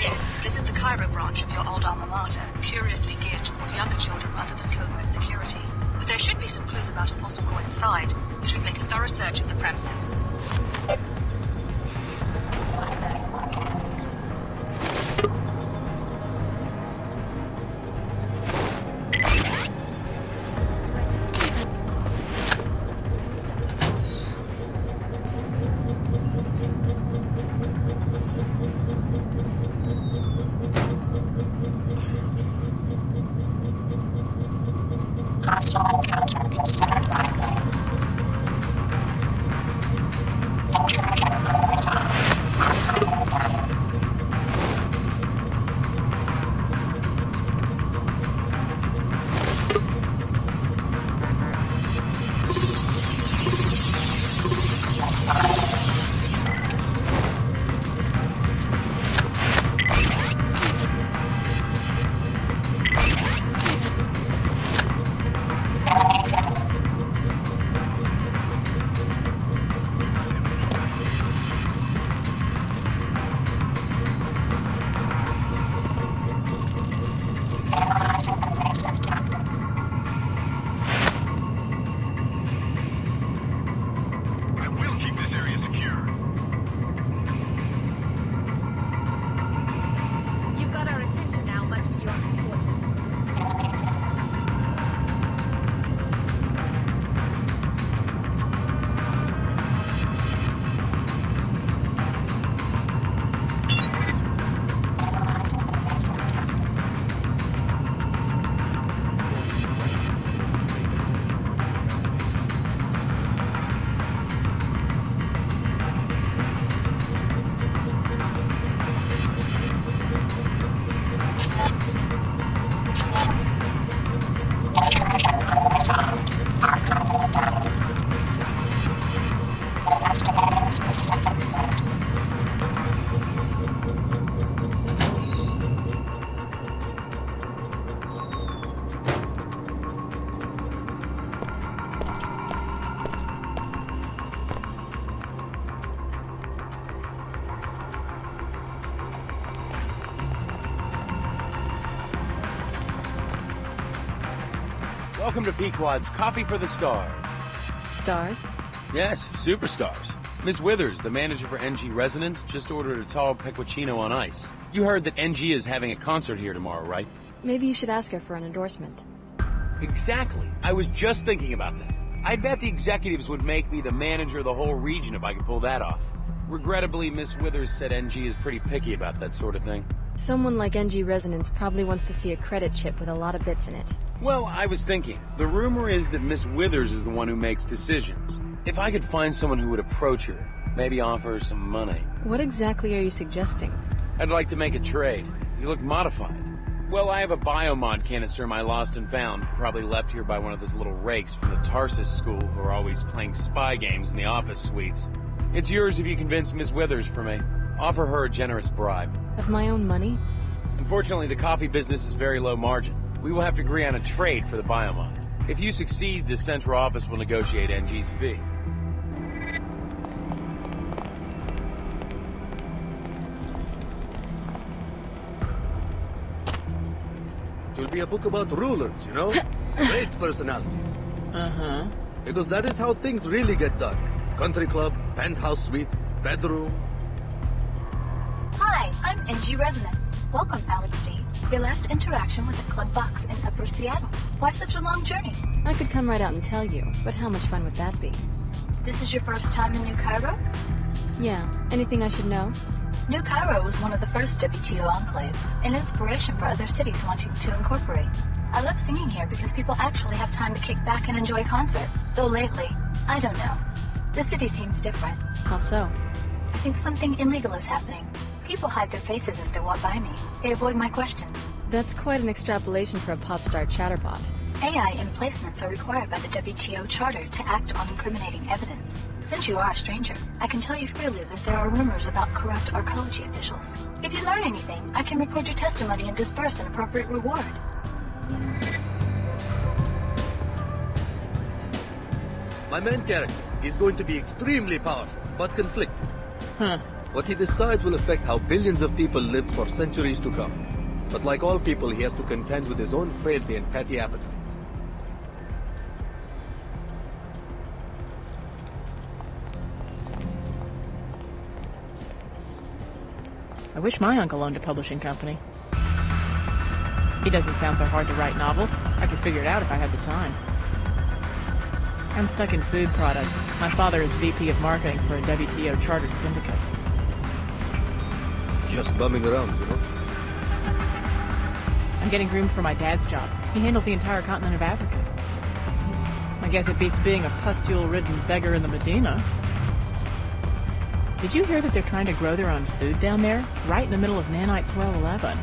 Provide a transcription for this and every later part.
Yes, this is the Cairo branch of your old alma mater, curiously geared toward younger children rather than covert security. But there should be some clues about Apostle Core inside, which would make a thorough search of the premises. Welcome to Pequod's Coffee for the Stars. Stars? Yes, superstars. Miss Withers, the manager for NG Resonance, just ordered a tall pecorino on ice. You heard that NG is having a concert here tomorrow, right? Maybe you should ask her for an endorsement. Exactly. I was just thinking about that. I bet the executives would make me the manager of the whole region if I could pull that off. Regrettably, Miss Withers said NG is pretty picky about that sort of thing. Someone like NG Resonance probably wants to see a credit chip with a lot of bits in it. Well, I was thinking, the rumor is that Miss Withers is the one who makes decisions. If I could find someone who would approach her, maybe offer her some money. What exactly are you suggesting? I'd like to make a trade. You look modified. Well, I have a biomod canister in my lost and found, probably left here by one of those little rakes from the Tarsus school who are always playing spy games in the office suites. It's yours if you convince Miss Withers for me. Offer her a generous bribe. Of my own money? Unfortunately, the coffee business is very low margin. We will have to agree on a trade for the biomod. If you succeed, the central office will negotiate NG's fee. It will be a book about rulers, you know? Great personalities. Uh-huh. Because that is how things really get done. Country club, penthouse suite, bedroom. Hi, I'm NG Resonance. Welcome, Alex D. Your last interaction was at Club Box in Upper Seattle. Why such a long journey? I could come right out and tell you, but how much fun would that be? This is your first time in New Cairo? Yeah. Anything I should know? New Cairo was one of the first WTO enclaves, an inspiration for other cities wanting to incorporate. I love singing here because people actually have time to kick back and enjoy a concert. Though lately, I don't know. The city seems different. How so? I think something illegal is happening. People hide their faces as they walk by me. They avoid my questions. That's quite an extrapolation for a pop star chatterbot. AI emplacements are required by the WTO Charter to act on incriminating evidence. Since you are a stranger, I can tell you freely that there are rumors about corrupt Arcology officials. If you learn anything, I can record your testimony and disperse an appropriate reward. My main character is going to be extremely powerful, but conflicted. Huh. What he decides will affect how billions of people live for centuries to come. But like all people, he has to contend with his own frailty and petty appetites. I wish my uncle owned a publishing company. He doesn't sound so hard to write novels. I could figure it out if I had the time. I'm stuck in food products. My father is VP of marketing for a WTO chartered syndicate. Just bumming around, you know? I'm getting groomed for my dad's job. He handles the entire continent of Africa. I guess it beats being a pustule-ridden beggar in the Medina. Did you hear that they're trying to grow their own food down there? Right in the middle of Nanite Swell 11.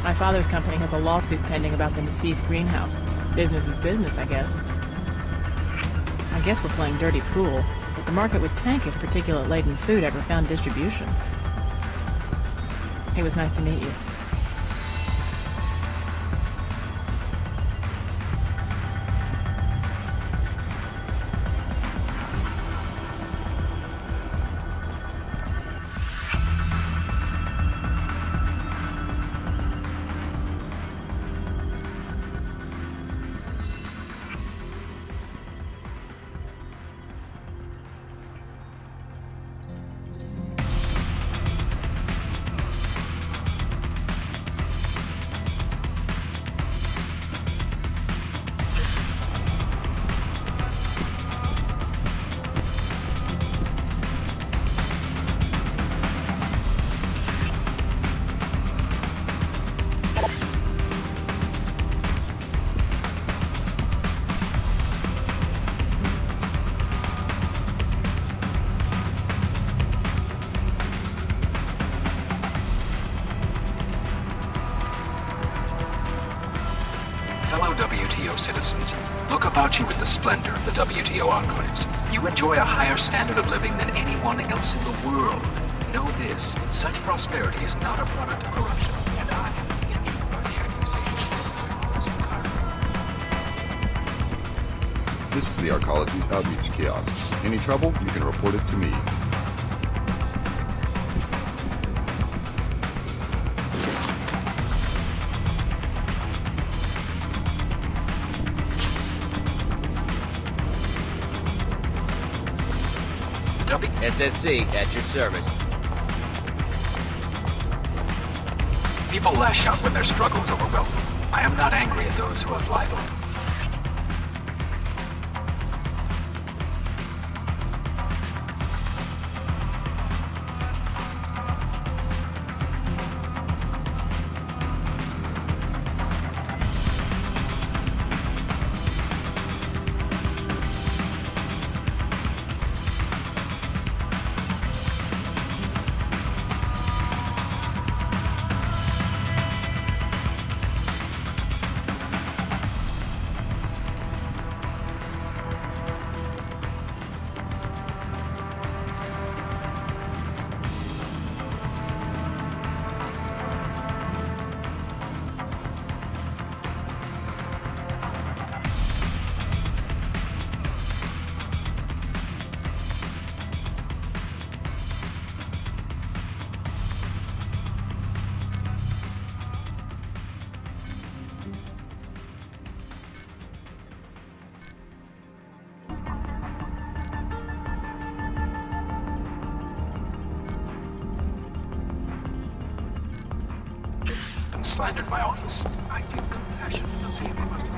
My father's company has a lawsuit pending about the Nassif greenhouse. Business is business, I guess. I guess we're playing dirty pool, but the market would tank if particulate-laden food ever found distribution. It was nice to meet you. Fellow WTO citizens, look about you at the splendor of the WTO enclaves. You enjoy a higher standard of living than anyone else in the world. Know this, such prosperity is not a product of corruption, and I am injured by the accusations. This is the Arcology's outreach kiosk. Any trouble, you can report it to me. SSC, at your service. People lash out when their struggles overwhelm them. I am not angry at those who have libeled. Slandered my office. I feel compassion for the pain they must feel.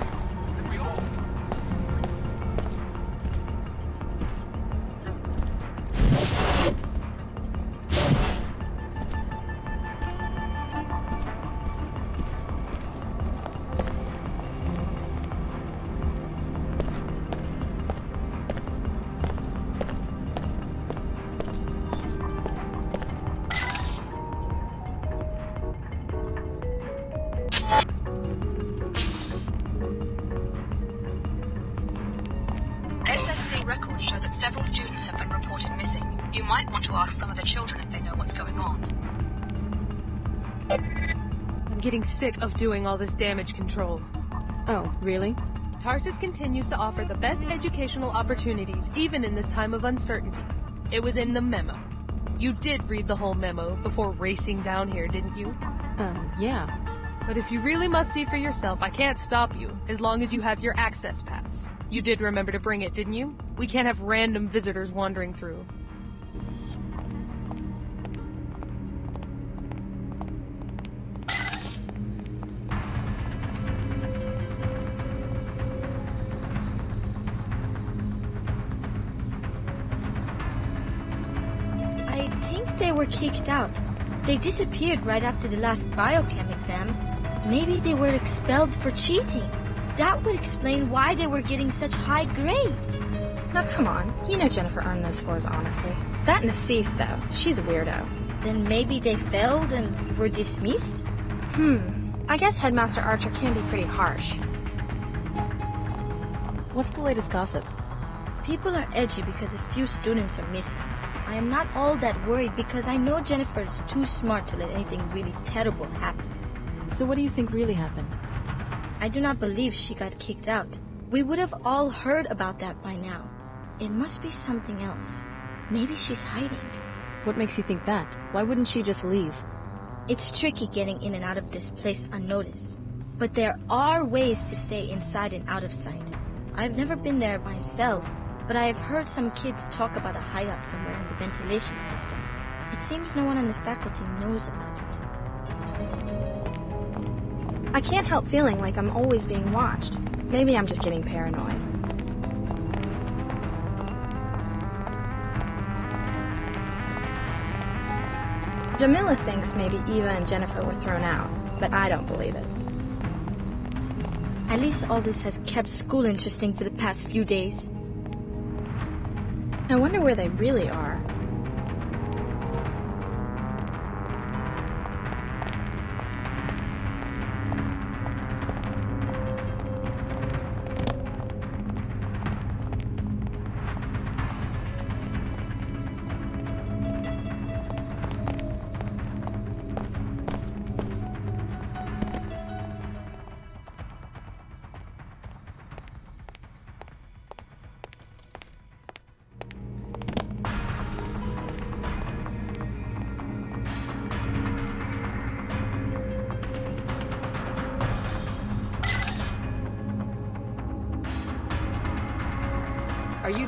That we all feel. SSC records show that several students have been reported missing. You might want to ask some of the children if they know what's going on. I'm getting sick of doing all this damage control. Oh, really? Tarsus continues to offer the best educational opportunities, even in this time of uncertainty. It was in the memo. You did read the whole memo before racing down here, didn't you? Yeah. But if you really must see for yourself, I can't stop you, as long as you have your access pass. You did remember to bring it, didn't you? We can't have random visitors wandering through. I think they were kicked out. They disappeared right after the last biochem exam. Maybe they were expelled for cheating. That would explain why they were getting such high grades. Now come on, you know Jennifer earned those scores honestly. That Nassif, though, she's a weirdo. Then maybe they failed and were dismissed? I guess Headmaster Archer can be pretty harsh. What's the latest gossip? People are edgy because a few students are missing. I am not all that worried because I know Jennifer is too smart to let anything really terrible happen. So what do you think really happened? I do not believe she got kicked out. We would have all heard about that by now. It must be something else. Maybe she's hiding. What makes you think that? Why wouldn't she just leave? It's tricky getting in and out of this place unnoticed. But there are ways to stay inside and out of sight. I've never been there myself, but I have heard some kids talk about a hideout somewhere in the ventilation system. It seems no one on the faculty knows about it. I can't help feeling like I'm always being watched. Maybe I'm just getting paranoid. Jamila thinks maybe Eva and Jennifer were thrown out, but I don't believe it. At least all this has kept school interesting for the past few days. I wonder where they really are.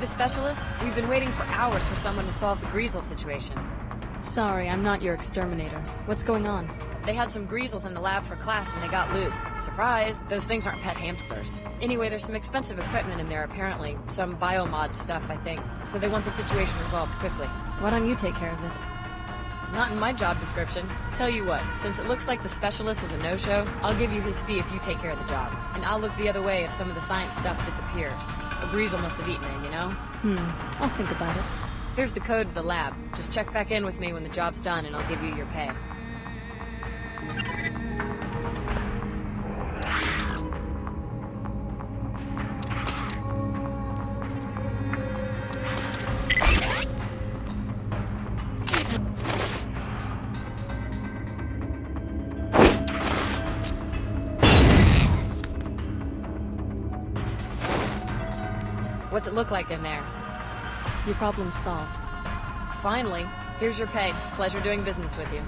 the specialist? We've been waiting for hours for someone to solve the Greasel situation. Sorry, I'm not your exterminator. What's going on? They had some Greasels in the lab for class and they got loose. Surprise! Those things aren't pet hamsters. Anyway, there's some expensive equipment in there apparently. Some biomod stuff, I think. So they want the situation resolved quickly. Why don't you take care of it? Not in my job description. Tell you what, since it looks like the specialist is a no-show, I'll give you his fee if you take care of the job. And I'll look the other way if some of the science stuff disappears. A Greasel must have eaten it, you know? I'll think about it. Here's the code to the lab. Just check back in with me when the job's done and I'll give you your pay. What's it look like in there? Your problem's solved. Finally. Here's your pay. Pleasure doing business with you.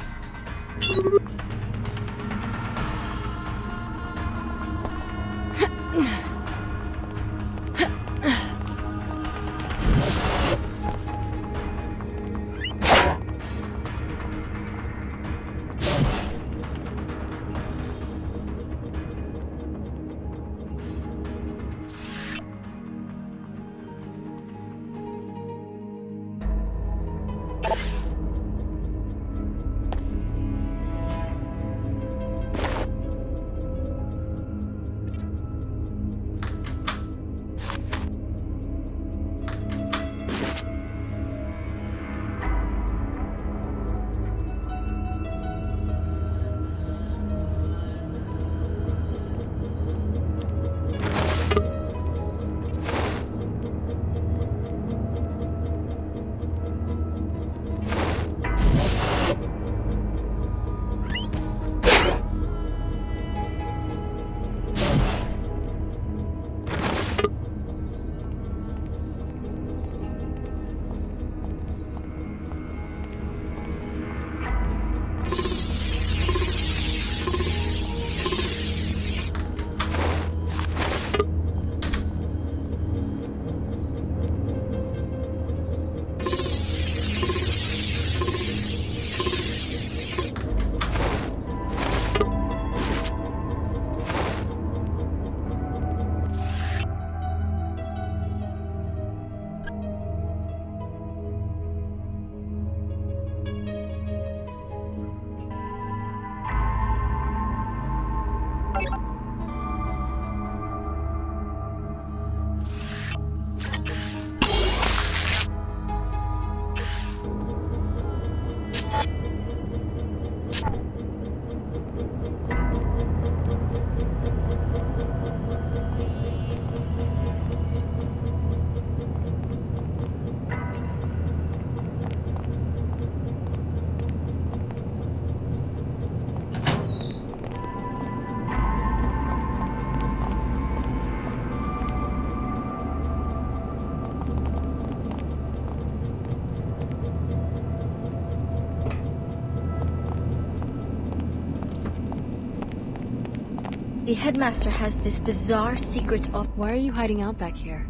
The headmaster has this bizarre secret of... Why are you hiding out back here?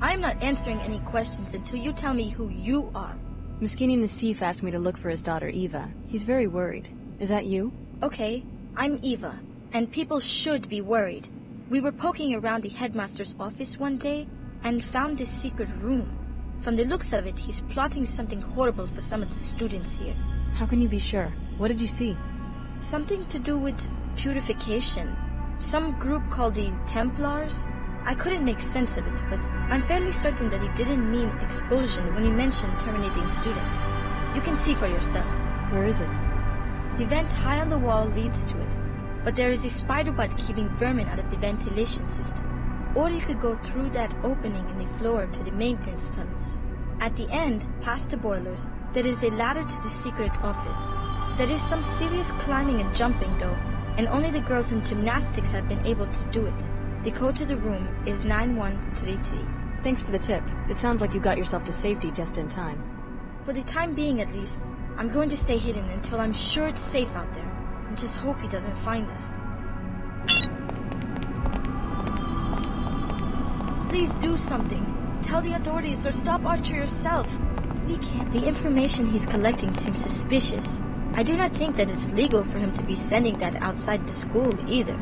I'm not answering any questions until you tell me who you are. Miskini Nassif asked me to look for his daughter Eva. He's very worried. Is that you? Okay, I'm Eva, and people should be worried. We were poking around the headmaster's office one day and found this secret room. From the looks of it, he's plotting something horrible for some of the students here. How can you be sure? What did you see? Something to do with purification. Some group called the Templars. I couldn't make sense of it, but I'm fairly certain that he didn't mean expulsion when he mentioned terminating students. You can see for yourself. Where is it? The vent high on the wall leads to it, but there is a spider web keeping vermin out of the ventilation system. Or you could go through that opening in the floor to the maintenance tunnels. At the end, past the boilers, there is a ladder to the secret office. There is some serious climbing and jumping though, and only the girls in gymnastics have been able to do it. The code to the room is 9133. Thanks for the tip. It sounds like you got yourself to safety just in time. For the time being at least, I'm going to stay hidden until I'm sure it's safe out there, and just hope he doesn't find us. Please do something. Tell the authorities or stop Archer yourself. We can't. The information he's collecting seems suspicious. I do not think that it's legal for him to be sending that outside the school either.